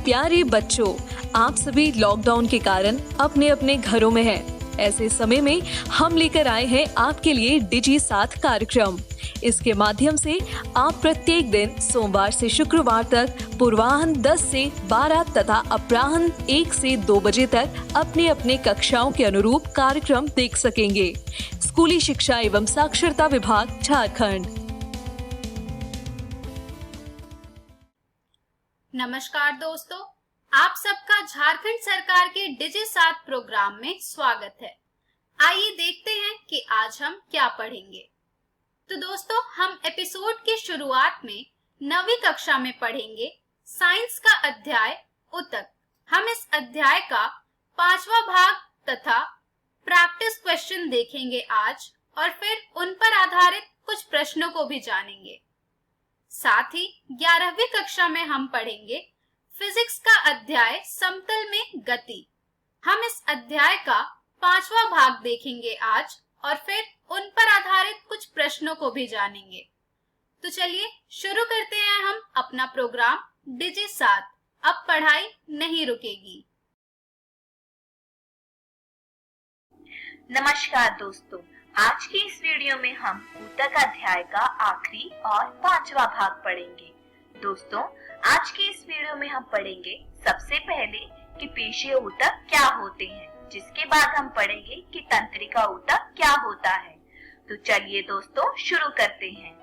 प्यारे बच्चों, आप सभी लॉकडाउन के कारण अपने अपने घरों में हैं। ऐसे समय में हम लेकर आए हैं आपके लिए डिजी साथ कार्यक्रम। इसके माध्यम से आप प्रत्येक दिन सोमवार से शुक्रवार तक पूर्वाह्न 10 से 12 तथा अपराह्न 1 से 2 बजे तक अपने अपने कक्षाओं के अनुरूप कार्यक्रम देख सकेंगे। स्कूली शिक्षा एवं साक्षरता विभाग, झारखंड। नमस्कार दोस्तों, आप सबका झारखंड सरकार के डिजी साथ प्रोग्राम में स्वागत है। आइए देखते हैं कि आज हम क्या पढ़ेंगे। तो दोस्तों, हम एपिसोड की शुरुआत में 9वीं कक्षा में पढ़ेंगे साइंस का अध्याय उतक। हम इस अध्याय का 5वां भाग तथा प्रैक्टिस क्वेश्चन देखेंगे आज, और फिर उन पर आधारित कुछ प्रश्नों को भी जानेंगे। साथ ही 11वीं कक्षा में हम पढ़ेंगे फिजिक्स का अध्याय समतल में गति। हम इस अध्याय का 5वां भाग देखेंगे आज, और फिर उन पर आधारित कुछ प्रश्नों को भी जानेंगे। तो चलिए शुरू करते हैं हम अपना प्रोग्राम डिजी साथ। अब पढ़ाई नहीं रुकेगी। नमस्कार दोस्तों, आज की इस वीडियो में हम ऊतक अध्याय का आखिरी और 5वां भाग पढ़ेंगे। दोस्तों, आज की इस वीडियो में हम पढ़ेंगे सबसे पहले कि पेशीय ऊतक क्या होते हैं, जिसके बाद हम पढ़ेंगे कि तंत्रिका ऊतक क्या होता है। तो चलिए दोस्तों शुरू करते हैं।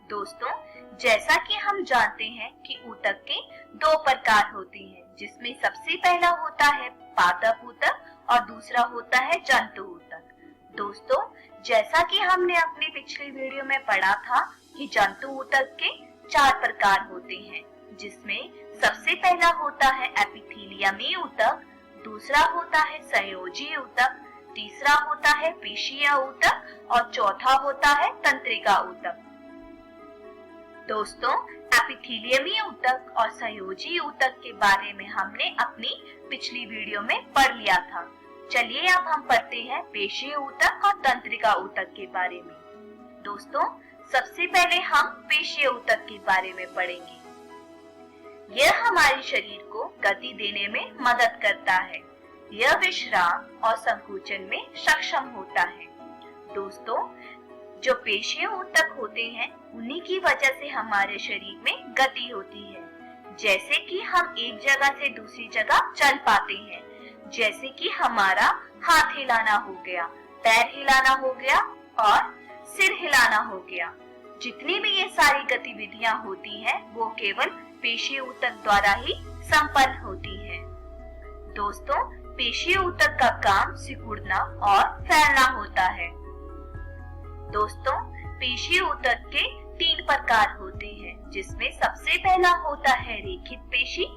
दोस्तों, जैसा कि हम जानते हैं कि ऊतक के 2 प्रकार होते हैं, जिसमें सबसे पहला होता है पादप ऊतक और दूसरा होता है जंतु ऊतक। दोस्तों, जैसा कि हमने अपनी पिछली वीडियो में पढ़ा था कि जंतु ऊतक के 4 प्रकार होते हैं, जिसमें सबसे पहला होता है एपिथेलियमी ऊतक, दूसरा होता है संयोजी ऊतक, तीसरा होता है पेशीय ऊतक और चौथा होता है तंत्रिका ऊतक। दोस्तों, एपिथेलियमी ऊतक और संयोजी ऊतक के बारे में हमने अपनी पिछली वीडियो में पढ़ लिया था। चलिए अब हम पढ़ते हैं पेशीय ऊतक और तंत्रिका ऊतक के बारे में। दोस्तों, सबसे पहले हम पेशीय ऊतक के बारे में पढ़ेंगे। यह हमारे शरीर को गति देने में मदद करता है। यह विश्राम और संकुचन में सक्षम होता है। दोस्तों, जो पेशीय ऊतक होते हैं, उन्हीं की वजह से हमारे शरीर में गति होती है। जैसे कि हम एक जगह से दूसरी जगह चल पाते हैं, जैसे कि हमारा हाथ हिलाना हो गया, पैर हिलाना हो गया और सिर हिलाना हो गया। जितनी भी ये सारी गतिविधियां होती हैं, वो केवल पेशीय ऊतक द्वारा ही संपन्न होती हैं। दोस्तों, पेशीय ऊतक का काम सिकुड़ना और फैलना होता है। दोस्तों, पेशीय ऊतक के 3 प्रकार होते हैं, जिसमें सबसे पहला होता है रेखित पेशी,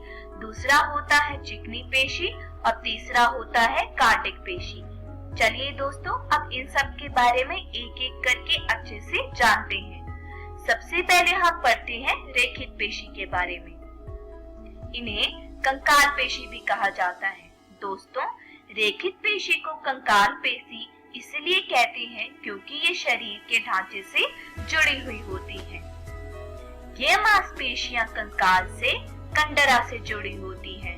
दूसरा होता है चिकनी पेशी और तीसरा होता है कार्डिक पेशी। चलिए दोस्तों, अब इन सब के बारे में एक एक करके अच्छे से जानते हैं। सबसे पहले हम पढ़ते हैं रेखित पेशी के बारे में। इन्हें कंकाल पेशी भी कहा जाता है। दोस्तों, रेखित पेशी को कंकाल पेशी इसलिए कहते हैं क्योंकि ये शरीर के ढांचे से जुड़ी हुई होती हैं। ये मांसपेशियां कंकाल से कंडरा से जुड़ी होती हैं।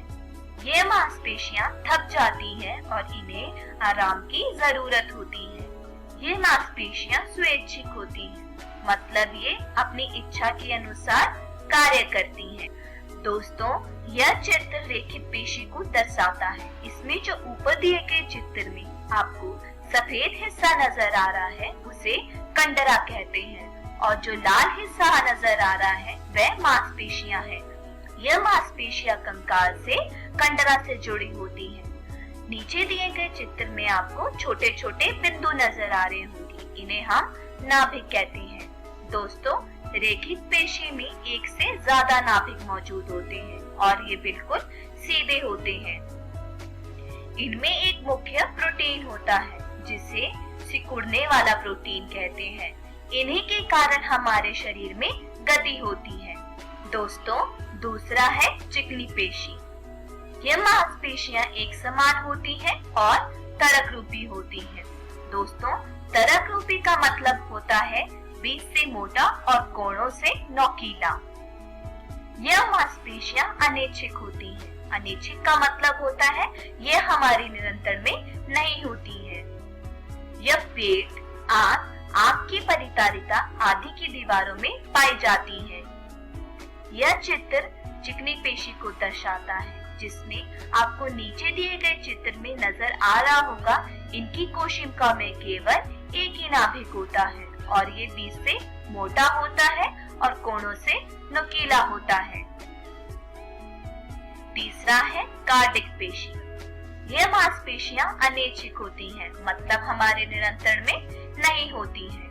ये मांसपेशियां थक जाती हैं और इन्हें आराम की जरूरत होती है। ये मांसपेशियां स्वैच्छिक होती हैं, मतलब ये अपनी इच्छा के अनुसार कार्य करती हैं। दोस्तों, यह चित्र रेखित पेशी को दर्शाता है। इसमें जो ऊपर दिए गए चित्र में आपको सफेद हिस्सा नजर आ रहा है, उसे कंडरा कहते हैं, और जो लाल हिस्सा नजर आ रहा है वह मांसपेशियां हैं। यह मांसपेशियां कंकाल से कंडरा से जुड़ी होती हैं। नीचे दिए गए चित्र में आपको छोटे छोटे बिंदु नजर आ रहे होंगे, इन्हें हम नाभिक कहते हैं। दोस्तों, रेखित पेशी में एक से ज्यादा नाभिक मौजूद होते हैं और ये बिल्कुल सीधे होते हैं। इनमें एक मुख्य प्रोटीन होता है, जिसे सिकुड़ने वाला प्रोटीन कहते हैं। इन्हीं के कारण हमारे शरीर में गति होती है। दोस्तों, दूसरा है चिकनी पेशी। यह मांसपेशियां एक समान होती हैं और तरक रूपी होती हैं। दोस्तों, तरक रूपी का मतलब होता है बीच से मोटा और कोणों से नोकीला। यह मांसपेशियां अनैच्छिक होती हैं। अनैच्छिक का मतलब होता है ये हमारे नियंत्रण में नहीं होती है। यह पेट, आंख, आंख की परितारिका आदि की दीवारों में पाई जाती है। यह चित्र चिकनी पेशी को दर्शाता है, जिसमें आपको नीचे दिए गए चित्र में नजर आ रहा होगा। इनकी कोशिका में केवल एक ही नाभिक होता है और ये बीच से मोटा होता है और कोणों से नुकीला होता है। तीसरा है कार्डिक पेशी। यह मांसपेशियां अनैच्छिक होती हैं, मतलब हमारे नियंत्रण में नहीं होती हैं।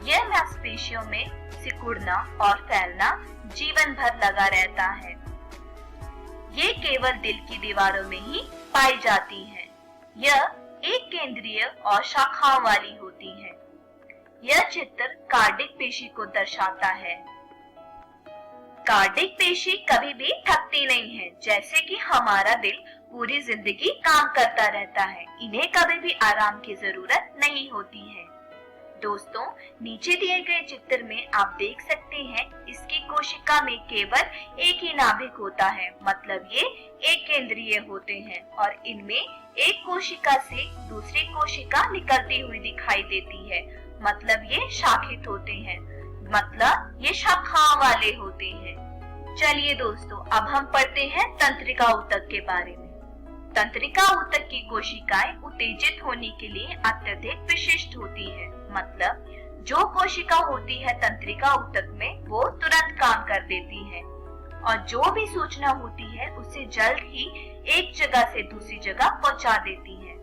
यह मांसपेशियों में सिकुड़ना और फैलना जीवन भर लगा रहता है। ये केवल दिल की दीवारों में ही पाई जाती हैं। यह एक केंद्रीय और शाखाओं वाली होती हैं। यह चित्र कार्डिक पेशी को दर्शाता है। कार्डिक पेशी कभी भी थकती नहीं है, जैसे कि हमारा दिल पूरी जिंदगी काम करता रहता है। इन्हें कभी भी आराम की जरूरत नहीं होती है। दोस्तों, नीचे दिए गए चित्र में आप देख सकते हैं इसकी कोशिका में केवल एक ही नाभिक होता है, मतलब ये एक केंद्रीय होते हैं और इनमें एक कोशिका से दूसरी कोशिका निकलती हुई दिखाई देती है, मतलब ये शाखित होते हैं, मतलब ये शाखाओं वाले होते हैं। चलिए दोस्तों, अब हम पढ़ते हैं तंत्रिका ऊतक के बारे में। तंत्रिका ऊतक की कोशिकाएं उत्तेजित होने के लिए अत्यधिक विशिष्ट होती है, मतलब जो कोशिका होती है तंत्रिका ऊतक में वो तुरंत काम कर देती है और जो भी सूचना होती है उसे जल्द ही एक जगह से दूसरी जगह पहुंचा देती है।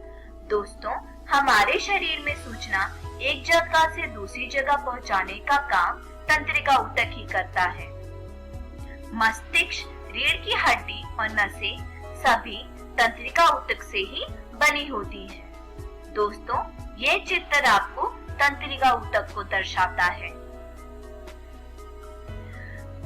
दोस्तों, हमारे शरीर में सूचना एक जगह से दूसरी जगह पहुंचाने का काम तंत्रिका ऊतक ही करता है। मस्तिष्क, रीढ़ की हड्डी और नसें सभी तंत्रिका ऊतक से ही बनी होती हैं। दोस्तों, ये चित्र आपको तंत्रिका ऊतक को दर्शाता है।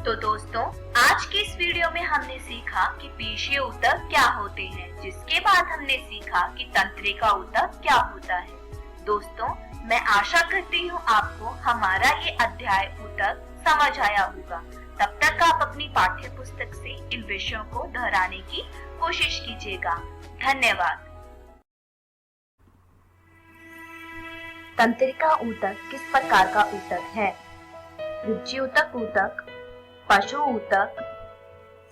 तो दोस्तों, आज की इस वीडियो में हमने सीखा कि पेशीय ऊतक क्या होते हैं, जिसके बाद हमने सीखा कि तंत्रिका ऊतक क्या होता है। दोस्तों, मैं आशा करती हूँ आपको हमारा ये अध्याय ऊतक समझ आया होगा। तब तक आप अपनी पाठ्य पुस्तक से इन विषयों को दोहराने की कोशिश कीजिएगा। धन्यवाद। तंत्रिका ऊतक किस प्रकार का ऊतक है? रुचिऊतक ऊतक, पशु ऊतक,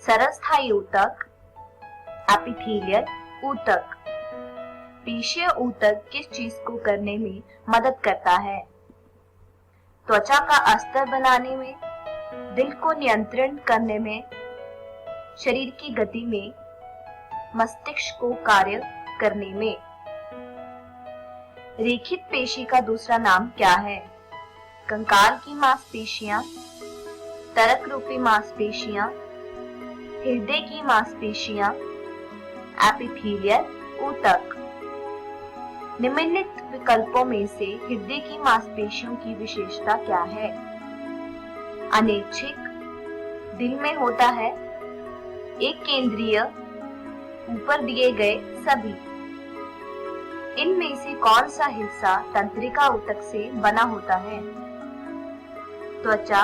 सरस्थायी ऊतक, एपिथेलियल ऊतक। पेशीय ऊतक किस चीज को करने में मदद करता है? त्वचा का अस्तर बनाने में, दिल को नियंत्रण करने में, शरीर की गति में, मस्तिष्क को कार्य करने में। रेखित पेशी का दूसरा नाम क्या है? कंकाल की मांसपेशियां, तरक रूपी मांसपेशियां, हृदय की मांसपेशियां, एपिथेलियल ऊतक। निम्नलिखित विकल्पों में से हृदय की मांसपेशियों की विशेषता क्या है? अनैच्छिक, दिल में होता है, एक केंद्रीय, ऊपर दिए गए सभी। इनमें से कौन सा हिस्सा तंत्रिका ऊतक से बना होता है? त्वचा,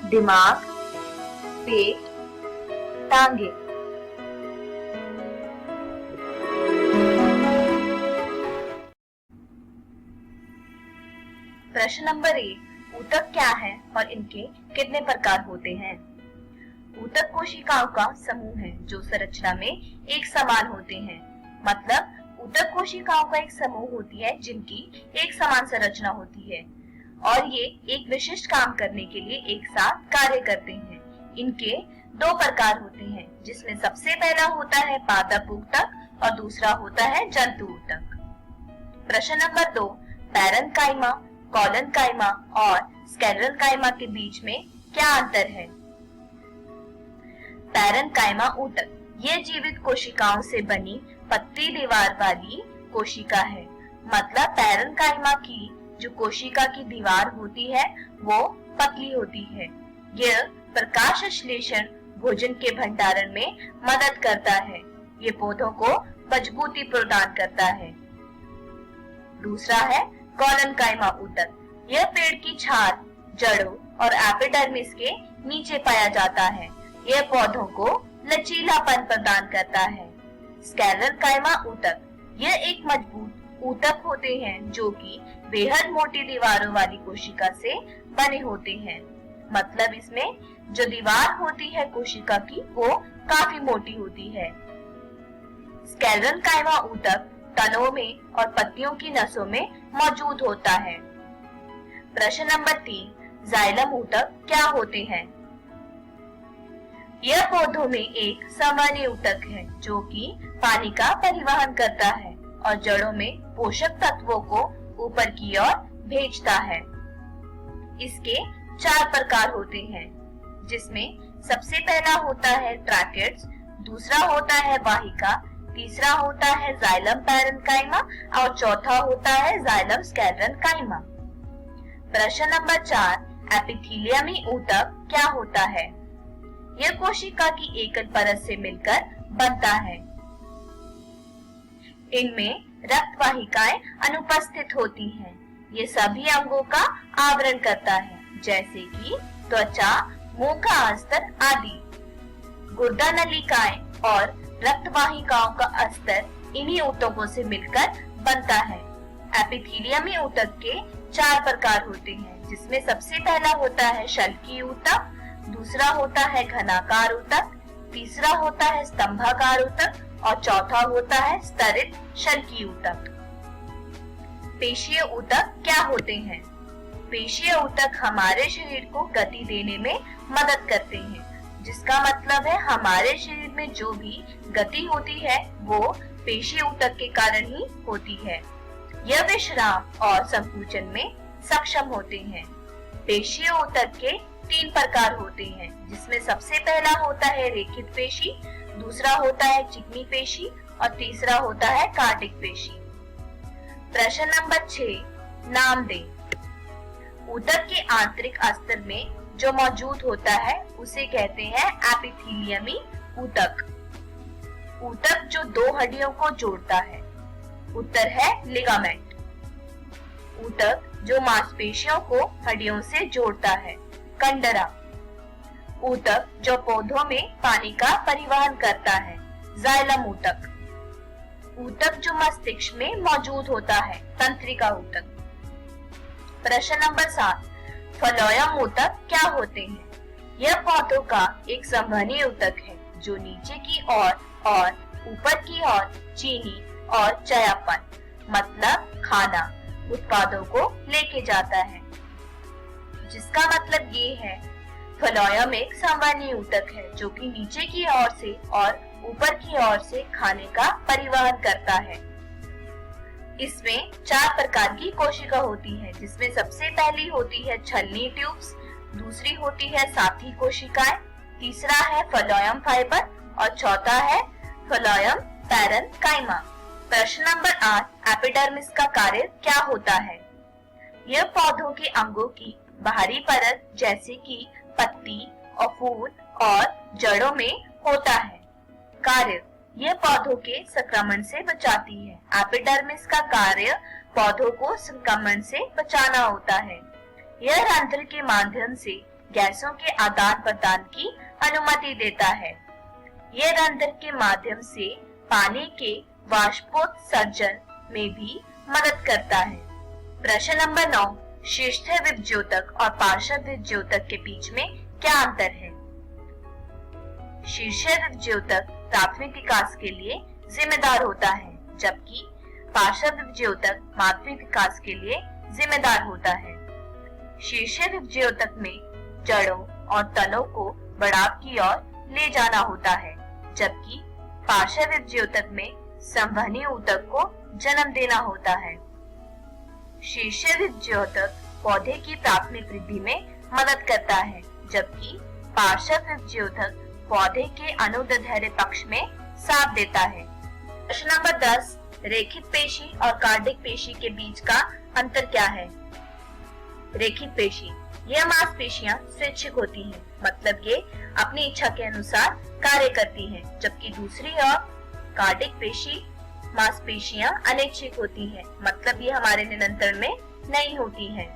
दिमाग, पेट, टांगे। प्रश्न नंबर 1, ऊतक क्या है और इनके कितने प्रकार होते हैं? ऊतक कोशिकाओं का समूह है जो संरचना में एक समान होते हैं, मतलब ऊतक कोशिकाओं का एक समूह होती है जिनकी एक समान संरचना होती है और ये एक विशिष्ट काम करने के लिए एक साथ कार्य करते हैं। इनके 2 प्रकार होते हैं, जिसमें सबसे पहला होता है पादप ऊतक और दूसरा होता है जंतु ऊतक। प्रश्न नंबर 2, पैरेन्काइमा, कॉलनकाइमा और स्क्लेरेन्काइमा के बीच में क्या अंतर है? पैरेन्काइमा ऊतक ये जीवित कोशिकाओं से बनी पतली दीवार वाली कोशिका है, मतलब पैरेन्काइमा की जो कोशिका की दीवार होती है वो पतली होती है। यह प्रकाश संश्लेषण, भोजन के भंडारण में मदद करता है। ये पौधों को मजबूती प्रदान करता है। दूसरा है कॉलनकाइमा ऊतक। यह पेड़ की छाल, जड़ों और एपिडर्मिस के नीचे पाया जाता है। यह पौधों को लचीलापन प्रदान करता है। स्क्लेरेंकाइमा ऊतक, यह एक मजबूत ऊतक होते हैं जो कि बेहद मोटी दीवारों वाली कोशिका से बने होते हैं। मतलब इसमें जो दीवार होती है कोशिका की वो काफी मोटी होती है। स्क्लेरेंकाइमा ऊतक तनों में और पत्तियों की नसों में मौजूद होता है। प्रश्न नंबर 3, जाइलम ऊतक क्या होते हैं? यह पौधों में एक सामान्य ऊतक है जो कि पानी का परिवहन करता है और जड़ों में पोषक तत्वों को ऊपर की ओर भेजता है। इसके 4 प्रकार होते हैं, जिसमें सबसे पहला होता है ट्रैकेट्स, दूसरा होता है वाहिका, तीसरा होता है जाइलम पैरेन्काइमा और चौथा होता है जाइलम स्क्लेरेंकाइमा। प्रश्न नंबर 4, एपिथेलियमी ऊतक क्या होता है? यह कोशिका की एकल परत से मिलकर बनता है। इनमें रक्त वाहिकाएं अनुपस्थित होती हैं। ये सभी अंगों का आवरण करता है, जैसे कि त्वचा, मुंह का अस्तर आदि। गुर्दा नलिकाएं और रक्त वाहिकाओं का अस्तर इन्हीं ऊतकों से मिलकर बनता है। एपिथेलियमी ऊतक के 4 प्रकार होते हैं, जिसमें सबसे पहला होता है शल्की ऊतक, दूसरा होता है घनाकार ऊतक, तीसरा होता है स्तंभाकार ऊतक और चौथा होता है स्तरित शल्की ऊतक। पेशीय ऊतक क्या होते हैं? पेशीय ऊतक हमारे शरीर को गति देने में मदद करते हैं, जिसका मतलब है हमारे शरीर में जो भी गति होती है वो पेशीय ऊतक के कारण ही होती है। यह विश्राम और संकुचन में सक्षम होते हैं। पेशीय ऊतक के 3 प्रकार होते हैं, जिसमें सबसे पहला होता है रेखित पेशी, दूसरा होता है चिकनी पेशी और तीसरा होता है कार्डिक पेशी। प्रश्न नंबर 6, नाम दें। ऊतक के आंतरिक अस्तर में जो मौजूद होता है उसे कहते हैं एपिथेलियमी ऊतक। ऊतक जो 2 हड्डियों को जोड़ता है। उत्तर है लिगामेंट। ऊतक जो मांसपेशियों को हड्डियों से जोड़ता है। कंडरा। ऊतक जो पौधों में पानी का परिवहन करता है। जाइलम ऊतक। ऊतक जो मस्तिष्क में मौजूद होता है। तंत्रिका ऊतक। प्रश्न नंबर 7, फ्लोएम ऊतक क्या होते हैं? यह पौधों का एक संवहनी ऊतक है जो नीचे की ओर और ऊपर की ओर चीनी और चयापन मतलब खाना उत्पादों को लेके जाता है, जिसका मतलब ये है फ्लोएम एक संवहनी ऊतक है जो कि नीचे की ओर से और ऊपर की ओर से खाने का परिवहन करता है। इसमें 4 प्रकार की कोशिका होती है, जिसमें सबसे पहली होती है छलनी ट्यूब्स, दूसरी होती है साथी कोशिकाएं, तीसरा है फ्लोएम फाइबर और चौथा है फ्लोएम पैरेन्काइमा। प्रश्न नंबर 8, एपिडर्मिस का कार्य क्या होता है? यह पौधों के अंगों की बाहरी परत जैसे कि पत्ती और फूल और जड़ों में होता है। कार्य, यह पौधों के संक्रमण से बचाती है। एपिडर्मिस का कार्य पौधों को संक्रमण से बचाना होता है। यह रंध्र के माध्यम से गैसों के आदान प्रदान की अनुमति देता है। यह रंध्र के माध्यम से पानी के वाष्पोत्सर्जन में भी मदद करता है। प्रश्न नंबर 9, शीर्षस्थीय विभज्योतक और पार्श्व विभज्योतक के बीच में क्या अंतर है? शीर्षस्थीय विभज्योतक प्राथमिक विकास के लिए जिम्मेदार होता है, जबकि पार्श्व विभज्योतक माध्यमिक विकास के लिए जिम्मेदार होता है। शीर्षस्थीय विभज्योतक में जड़ों और तनों को बढ़ाव की ओर ले जाना होता है, जबकि पार्श्व विभज्योतक में संवहनी ऊतक को जन्म देना होता है। शीर्षस्थीय विभज्योतक पौधे की प्राथमिक वृद्धि में मदद करता है, जबकि पार्श्व विभज्योतक पौधे के अनुदैर्ध्य पक्ष में साथ देता है। प्रश्न नंबर 10, रेखित पेशी और कार्डिक पेशी के बीच का अंतर क्या है? रेखित पेशी, यह मांसपेशियां स्वैच्छिक होती हैं, मतलब ये अपनी इच्छा के अनुसार कार्य करती हैं, जबकि दूसरी ओर कार्डिक पेशी मांसपेशियां अनैच्छिक होती हैं, मतलब ये हमारे नियंत्रण में नहीं होती हैं।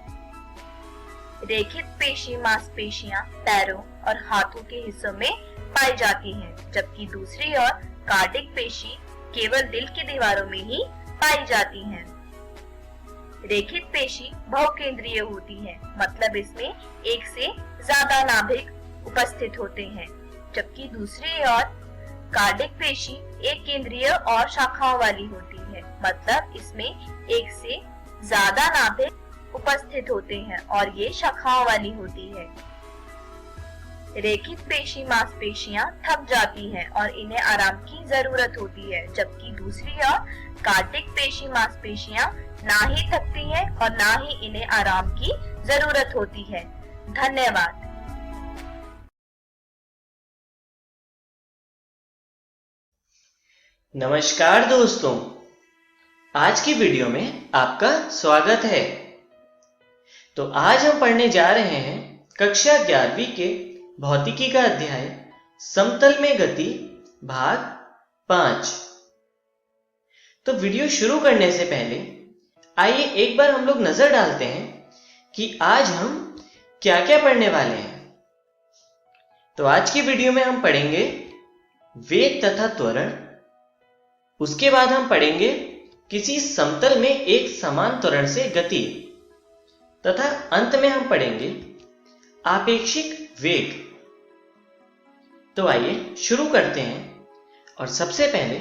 रेखित पेशी मांसपेशियां पैरों और हाथों के हिस्सों में पाई जाती हैं, जबकि दूसरी ओर कार्डिक पेशी केवल दिल की दीवारों में ही पाई जाती हैं। रेखित पेशी बहुकेंद्रीय होती है, मतलब इसमें एक से ज्यादा नाभिक उपस्थित होते हैं, जबकि दूसरी ओर कार्डिक पेशी एक केंद्रीय और शाखाओं वाली होती है, मतलब इसमें एक से ज्यादा नाभिक उपस्थित होते हैं और ये शाखाओं वाली होती है। रेखित पेशी मांसपेशियां थक जाती हैं और इन्हें आराम की जरूरत होती है, जबकि दूसरी ओर कार्डिक पेशी मांसपेशियां ना ही थकती हैं और ना ही इन्हें आराम की जरूरत होती है। धन्यवाद। नमस्कार दोस्तों, आज की वीडियो में आपका स्वागत है। तो आज हम पढ़ने जा रहे हैं कक्षा 11वीं के भौतिकी का अध्याय समतल में गति भाग 5। तो वीडियो शुरू करने से पहले आइए एक बार हम लोग नजर डालते हैं कि आज हम क्या क्या पढ़ने वाले हैं। तो आज की वीडियो में हम पढ़ेंगे वेग तथा त्वरण, उसके बाद हम पढ़ेंगे किसी समतल में एक समान त्वरण से गति, तथा अंत में हम पढ़ेंगे आपेक्षिक वेग। तो आइए शुरू करते हैं और सबसे पहले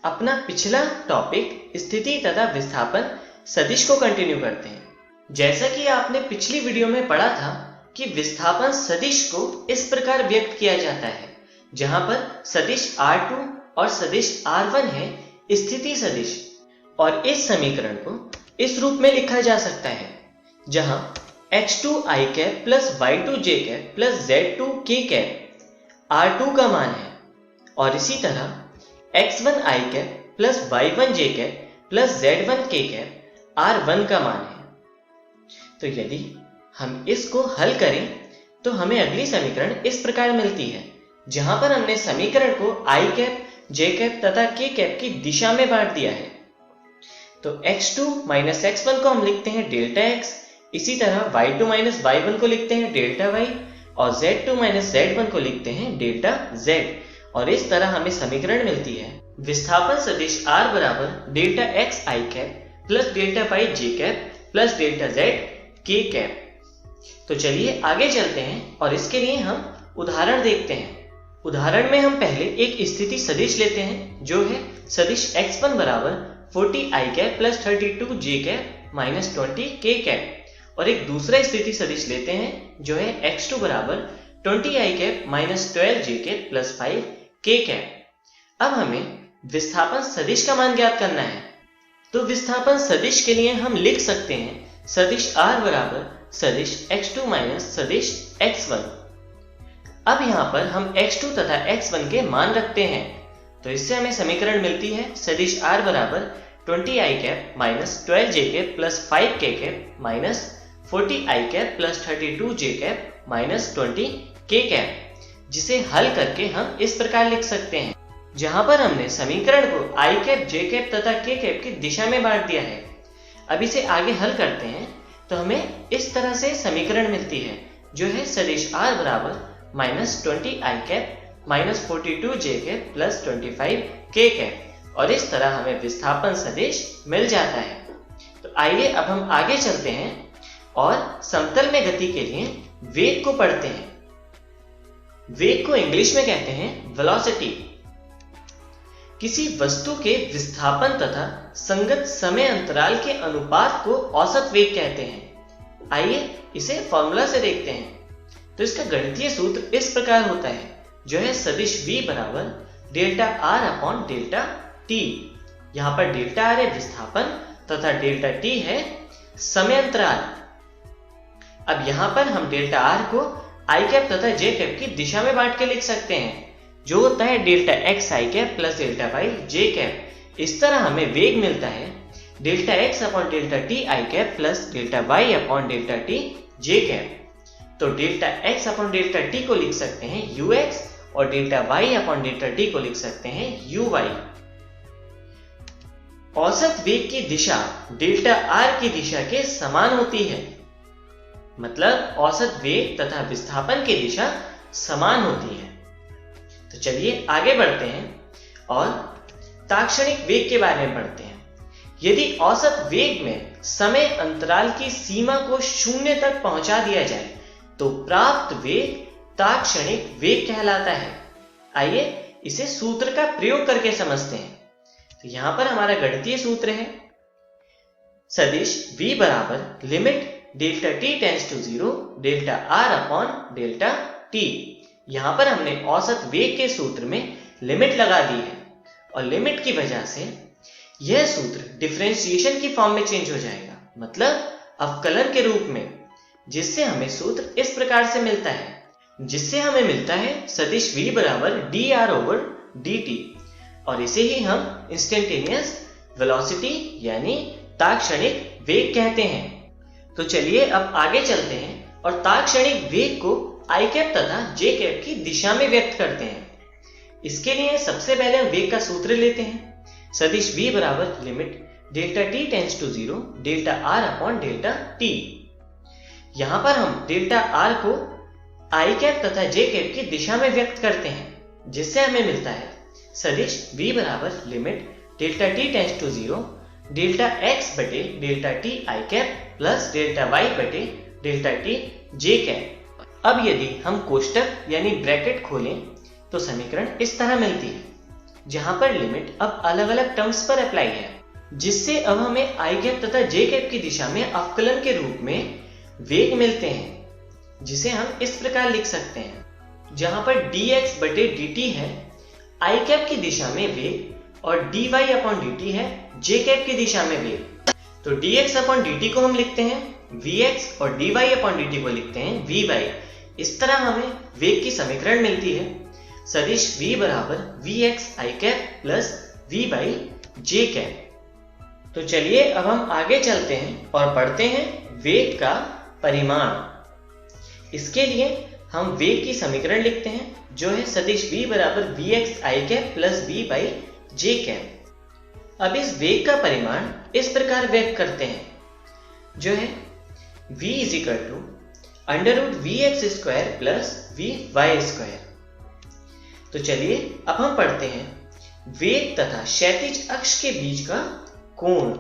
अपना पिछला टॉपिक स्थिति तथा विस्थापन सदिश को कंटिन्यू करते हैं। जैसा कि आपने पिछली वीडियो में पढ़ा था कि विस्थापन सदिश को इस प्रकार व्यक्त किया जाता है, जहां पर सदिश R2 और सदिश R1 है स्थिति सदिश, और इस समीकरण को इस रूप में लिखा जा सकता है जहां x2i cap plus y2j cap plus z2k cap R2 का मान है, और इसी तरह x1i cap plus y1j cap plus z1k cap R1 का मान है। तो यदि हम इसको हल करें तो हमें अगली समीकरण इस प्रकार मिलती है, जहां पर हमने समीकरण को i कैप, j कैप तथा k कैप की दिशा में बांट दिया है। तो x2 माइनस x1 को हम लिखते हैं डेल्टा x, इसी तरह y2 माइनस y1 को लिखते हैं डेल्टा y, और z2 माइनस z1 को लिखते हैं डेल्टा z, और इस तरह हमें समीकरण मिलती है विस्थापन सदिश R बराबर delta x i cap plus delta y j cap plus delta z k cap. तो चलिए आगे चलते हैं और इसके लिए हम उदाहरण देखते हैं। उदाहरण में हम पहले एक स्थिति सदिश लेते हैं जो है सदिश x1 बराबर 40i cap plus 32j cap minus 20k cap, और एक दूसरा स्थिति सदिश लेते हैं जो है x2 बराबर 20i cap minus 12j cap plus 5k cap. अब हमें विस्थापन सदिश का मान ज्ञात करना है। तो विस्थापन सदिश के लिए हम लिख सकते हैं सदिश R बराबर सदिश x2 माइनस सदिश x1। अब यहाँ पर हम x2 तथा x1 के मान रखते हैं, तो इससे हमें समीकरण मिलती है सदिश R बराबर 20i cap minus 12j cap plus 5k cap minus 40i cap plus 32j cap minus 20k cap, जिसे हल करके हम इस प्रकार लिख सकते हैं, जहां पर हमने समीकरण को i कैप, j कैप तथा k कैप की दिशा में बांट दिया है। अब इसे आगे हल करते हैं तो हमें इस तरह से समीकरण मिलती है जो है सदिश R बराबर minus 20i cap minus 42j cap plus 25k cap, और इस तरह हमें विस्थापन सदिश मिल जाता है। तो आइए अब हम आगे चलते हैं और समतल में गति के लिए वेग को पढ़ते हैं। वेग को इंग्लिश में कहते हैं वेलोसिटी। किसी वस्तु के विस्थापन तथा संगत समय अंतराल के अनुपात को औसत वेग कहते हैं। आइए इसे फॉर्मूला से देखते हैं। तो इसका गणितीय सूत्र इस प्रकार होता है जो है सदिश v बराबर delta r upon delta t। यहाँ पर डेल्टा r है विस्थापन तथा डेल्टा t है समय अंतराल। अब यहाँ पर हम डेल्टा r को i कैप तथा j कैप की दिशा में बांट के लिख सकते हैं, जो होता है delta x i cap plus delta y j cap. इस तरह हमें वेग मिलता है delta x upon delta t i cap plus delta y upon delta t j cap. तो delta x upon delta t को लिख सकते हैं ux और delta y upon delta t को लिख सकते हैं uy। औसत वेग की दिशा डेल्टा r की दिशा के समान होती है, मतलब औसत वेग तथा विस्थापन की दिशा समान होती है। तो चलिए आगे बढ़ते हैं और ताक्षणिक वेग के बारे में पढ़ते हैं। यदि औसत वेग में समय अंतराल की सीमा को 0 तक पहुंचा दिया जाए तो प्राप्त वेग ताक्षणिक वेग कहलाता है। आइए इसे सूत्र का प्रयोग करके समझते हैं। तो यहां पर हमारा गणितीय सूत्र है सदिश v बराबर limit delta t tends to 0 delta r upon delta t। यहां पर हमने औसत वेग के सूत्र में लिमिट लगा दी है और लिमिट की वजह से यह सूत्र डिफरेंशिएशन की फॉर्म में चेंज हो जाएगा, मतलब अवकलन के रूप में, जिससे हमें सूत्र इस प्रकार से मिलता है, जिससे हमें मिलता है सदिश v बराबर dr ओवर dt और इसे ही हम इंस्टेंटेनियस वेलोसिटी यानी ताक्षणिक वेग कहते हैं। तो चलिए अब आगे चलते हैं और ताक्षणिक वेग को i कैप तथा j कैप की दिशा में व्यक्त करते हैं। इसके लिए सबसे पहले हम वेग का सूत्र लेते हैं सदिश v बराबर limit delta t tends to 0 delta r upon delta t। यहां पर हम डेल्टा r को i कैप तथा j कैप की दिशा में व्यक्त करते हैं, जिससे हमें मिलता है सदिश v बराबर limit delta t tends to 0 delta x बटे delta t i cap plus delta y बटे डेल्टा t j कैप। अब यदि हम कोष्टक यानी ब्रैकेट खोलें तो समीकरण इस तरह मिलती है, जहां पर लिमिट अब अलग अलग टर्म्स पर अप्लाई है, जिससे अब हमें i कैप तथा j कैप की दिशा में अवकलन के रूप में वेग मिलते हैं, जिसे हम इस प्रकार लिख सकते हैं, जहां पर dx बटे dt है i कैप की दिशा में वेग और dy अपॉन dt है j कैप की दिशा में वेग। तो dx अपॉन dt को हम लिखते हैं vx और dy अपॉन dt को लिखते हैं vy। इस तरह हमें वेग की समीकरण मिलती है सदिश v बराबर vx i cap plus vy j cap. तो चलिए अब हम आगे चलते हैं और पढ़ते हैं वेग का परिमाण। इसके लिए हम वेग की समीकरण लिखते हैं जो है सदिश v बराबर vx i cap plus vy j cap. अब इस वेग का परिमाण इस प्रकार व्यक्त करते हैं जो है v is equal to under root vx square plus vy square. तो चलिए अब हम पढ़ते हैं वेग तथा क्षैतिज अक्ष के बीच का कोण।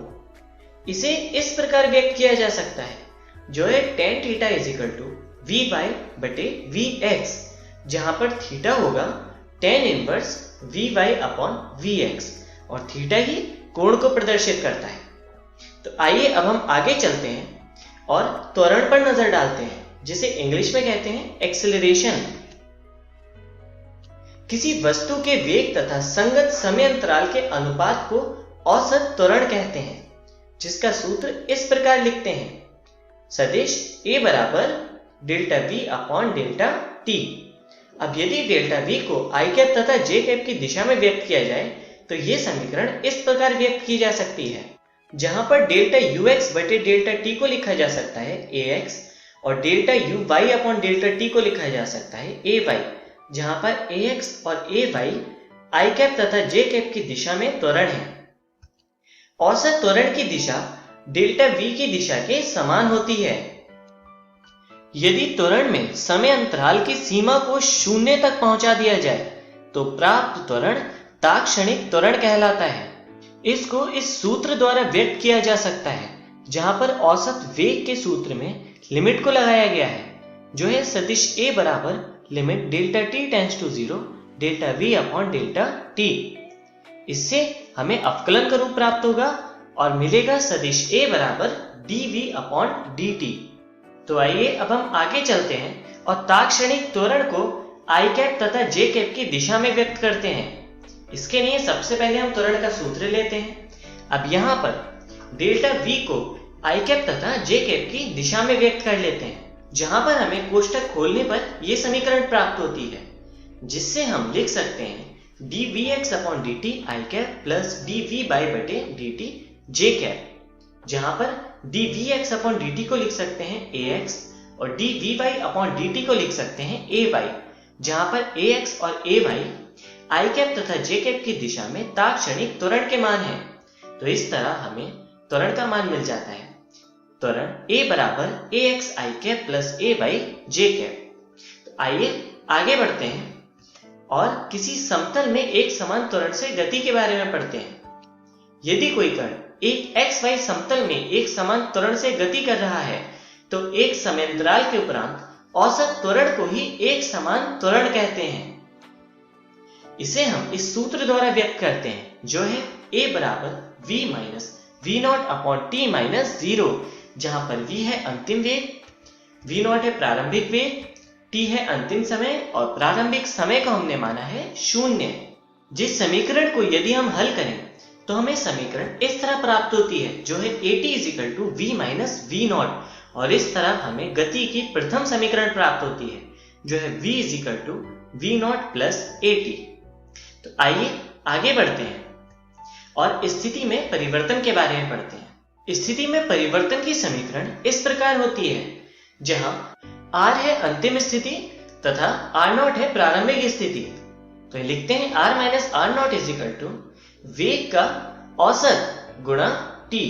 इसे इस प्रकार व्यक्त किया जा सकता है जो है tan theta is equal to vy बटे vx, जहां पर थीटा होगा tan inverse vy upon vx और थीटा ही कोण को प्रदर्शित करता है। तो आइए अब हम आगे चलते हैं और त्वरण पर नजर डालते हैं, जिसे इंग्लिश में कहते हैं एक्सेलरेशन। किसी वस्तु के वेग तथा संगत समय अंतराल के अनुपात को औसत त्वरण कहते हैं, जिसका सूत्र इस प्रकार लिखते हैं सदिश a बराबर delta v upon delta t। अब यदि डेल्टा v को i कैप तथा j कैप की दिशा में व्यक्त किया जाए तो यह समीकरण इस प्रकार व्यक्त की जा सकती है, जहां पर डेल्टा ux बटे डेल्टा t को लिखा जा सकता है ax और delta uy upon delta t को लिखा जा सकता है ay, जहां पर ax और ay i कैप तथा j कैप की दिशा में त्वरण है। औसत त्वरण की दिशा डेल्टा v की दिशा के समान होती है। यदि त्वरण में समय अंतराल की सीमा को 0 तक पहुंचा दिया जाए तो प्राप्त त्वरण ताक्षणिक त्वरण कहलाता है। इसको इस सूत्र द्वारा व्यक्त किया जा सकता है, जहां पर औसत वेग के सूत्र में लिमिट को लगाया गया है जो है सदिश a बराबर limit delta t tends to 0 delta v upon delta t। इससे हमें अवकलन का रूप प्राप्त होगा और मिलेगा सदिश a बराबर dv अपॉन dt। तो आइए अब हम आगे चलते हैं और ताक्षणिक त्वरण को i कैप तथा j कैप की दिशा में व्यक्त करते हैं। इसके लिए सबसे पहले हम त्वरण का सूत्र लेते हैं। अब यहाँ पर डेल्टा v को i कैप तथा j कैप की दिशा में व्यक्त कर लेते हैं, जहां पर हमें कोष्टक खोलने पर यह समीकरण प्राप्त होती है, जिससे हम लिख सकते हैं dvx upon dt i cap plus dvy बटे dt j कैप, जहां पर dvx अपॉन dt को लिख सकते हैं ax और dvy अपॉन dt को लिख सकते हैं ay, जहां पर ax और ay i कैप तथा j कैप की दिशा में ताक्षणिक त्वरण के मान हैं। तो इस तरह हमें त्वरण का मान मिल जाता है। त्वरण a बराबर ax i cap plus a by j cap. तो आइए आगे बढ़ते हैं और किसी समतल में एक समान त्वरण से गति के बारे में पढ़ते हैं। यदि कोई कण एक XY समतल में एक समान त्वरण से गति कर रहा है तो एक समयांतराल के उपरांत औसत त्वरण को ही एक समान त्वरण कहते हैं। इसे हम इस सूत्र द्वारा व्यक्त करते हैं जो है A बराबर v minus v0 upon t minus 0, जहां पर v है अंतिम वेग, v0 है प्रारंभिक वेग, t है अंतिम समय और प्रारंभिक समय को हमने माना है 0। जिस समीकरण को यदि हम हल करें तो हमें समीकरण इस तरह प्राप्त होती है जो है at is equal to v minus v0, और इस तरह हमें गति की प्रथम समीकरण प्राप्त होती है जो है v is equal to v0 plus at। तो आइए आगे बढ़ते हैं और स्थिति में परिवर्तन के बारे में पढ़ते हैं। स्थिति में परिवर्तन की समीकरण इस प्रकार होती है जहां r है अंतिम स्थिति तथा r0 है प्रारंभिक स्थिति। तो लिखते हैं r minus r0 is equal to वेग का औसत गुणा t।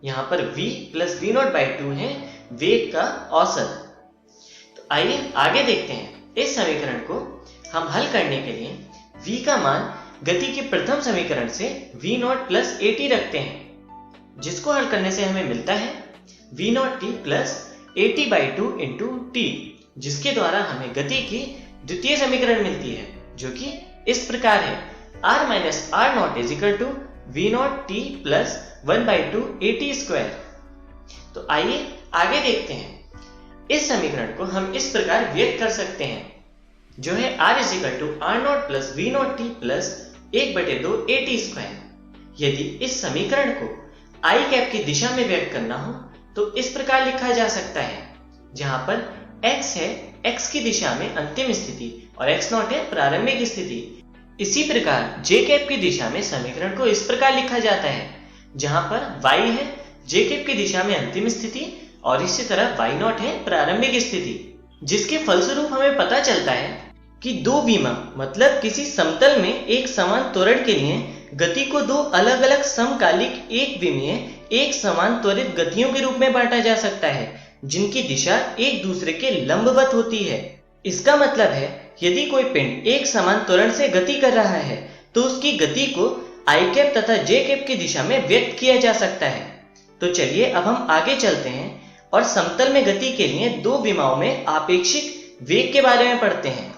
यहाँ पर v प्लस v0 बाई 2 है वेग का औसत। तो आइए आगे देखते हैं। इस समीकरण को हम हल करने के लिए v का मान गति के प्रथम समीकरण से v0 प्लस at रखते हैं, जिसको हल करने से हमें मिलता है v0t plus at by 2 into t, जिसके द्वारा हमें गति की द्वितीय समीकरण मिलती है जो कि इस प्रकार है r minus r0 is equal to v0t plus 1 by 2 at square. तो आइए आगे देखते हैं। इस समीकरण को हम इस प्रकार व्यक्त कर सकते हैं जो है r is equal to r0 plus v0t plus 1/2 at square. यदि इस समीकरण को i कैप की दिशा में व्यक्त करना हो तो इस प्रकार लिखा जा सकता है, जहां पर x है x की दिशा में अंतिम स्थिति और x0 है प्रारंभिक स्थिति। इसी प्रकार j कैप की दिशा में समीकरण को इस प्रकार लिखा जाता है, जहां पर y है j कैप की दिशा में अंतिम स्थिति और इसी तरह y0 है प्रारंभिक स्थिति, जिसके फलस्वरूप हमें पता चलता है कि दो विमा मतलब किसी समतल में एक समान त्वरण के लिए गति को दो अलग अलग समकालिक एक विमीय एक समान त्वरित गतियों के रूप में बांटा जा सकता है, जिनकी दिशा एक दूसरे के लंबवत होती है। इसका मतलब है यदि कोई पिंड एक समान त्वरण से गति कर रहा है तो उसकी गति को i कैप तथा j कैप की दिशा में व्यक्त किया जा सकता है। तो चलिए अब हम आगे चलते हैं और समतल में गति के लिए दो विमाओं में आपेक्षिक वेग के बारे में पढ़ते हैं।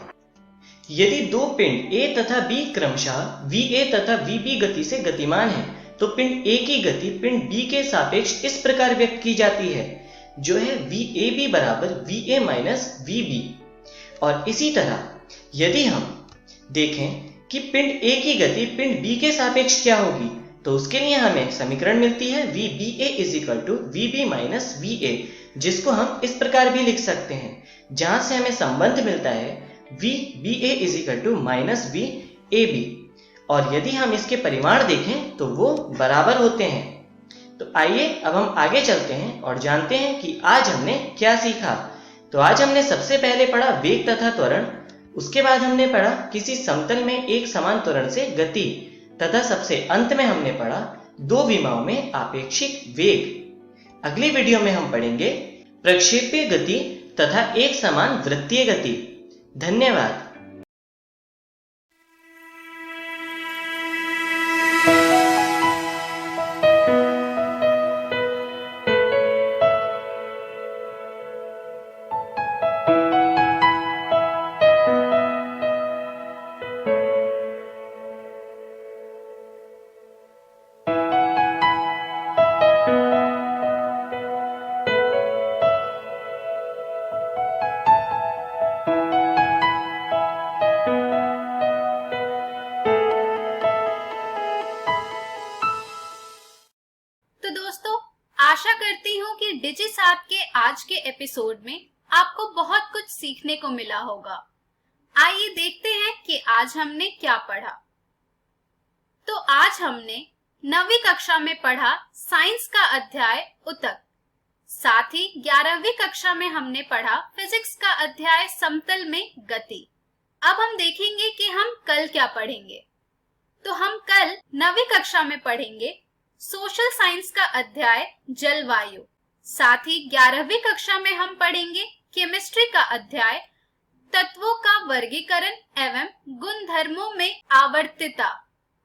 यदि दो पिंड A तथा B क्रमशः VA तथा VB गति से गतिमान हैं, तो पिंड A की गति पिंड B के सापेक्ष इस प्रकार व्यक्त की जाती है जो है VAB बराबर VA माइनस VB। और इसी तरह यदि हम देखें कि पिंड A की गति पिंड B के सापेक्ष क्या होगी, तो उसके लिए हमें समीकरण मिलती है VBA is equal to VB minus VA, जिसको हम इस प्रकार भी लिख सकते हैं, जहां से हमें संबंध मिलता है VBA is equal to minus VAB। और यदि हम इसके परिमाण देखें तो वो बराबर होते हैं। तो आइए अब हम आगे चलते हैं और जानते हैं कि आज हमने क्या सीखा। तो आज हमने सबसे पहले पढ़ा वेग तथा त्वरण, उसके बाद हमने पढ़ा किसी समतल में एक समान त्वरण से गति, तथा सबसे अंत में हमने पढ़ा दो विमाओं में आपेक्षिक वेग। अगली वीडियो में हम पढ़ेंगे प्रक्षेपीय गति तथा एक समान वृत्तीय गति। धन्यवाद। आशा करती हूँ कि डिजिसात के आज के एपिसोड में आपको बहुत कुछ सीखने को मिला होगा। आइए देखते हैं कि आज हमने क्या पढ़ा। तो आज हमने 9वीं कक्षा में पढ़ा साइंस का अध्याय ऊतक, साथ ही 11वीं कक्षा में हमने पढ़ा फिजिक्स का अध्याय समतल में गति। अब हम देखेंगे कि हम कल क्या पढ़ेंगे। तो हम कल 9वीं कक्षा में पढ़ेंगे सोशल साइंस का अध्याय जलवायु, साथ ही 11वीं कक्षा में हम पढ़ेंगे केमिस्ट्री का अध्याय तत्वों का वर्गीकरण एवं गुणधर्मों में आवर्तता।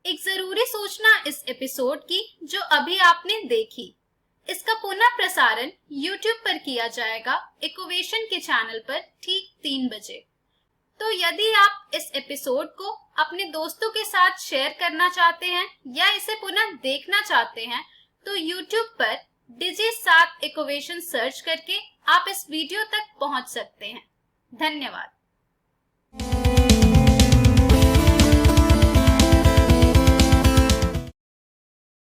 एक जरूरी सूचना इस एपिसोड की जो अभी आपने देखी, इसका पुनः प्रसारण YouTube पर किया जाएगा इक्वेशन के चैनल पर ठीक 3 बजे। तो यदि आप इस एपिसोड को अपने दोस्तों के साथ शेयर करना चाहते हैं या इसे पुनः देखना चाहते हैं तो YouTube पर Digi7 इक्वेशन सर्च करके आप इस वीडियो तक पहुंच सकते हैं। धन्यवाद।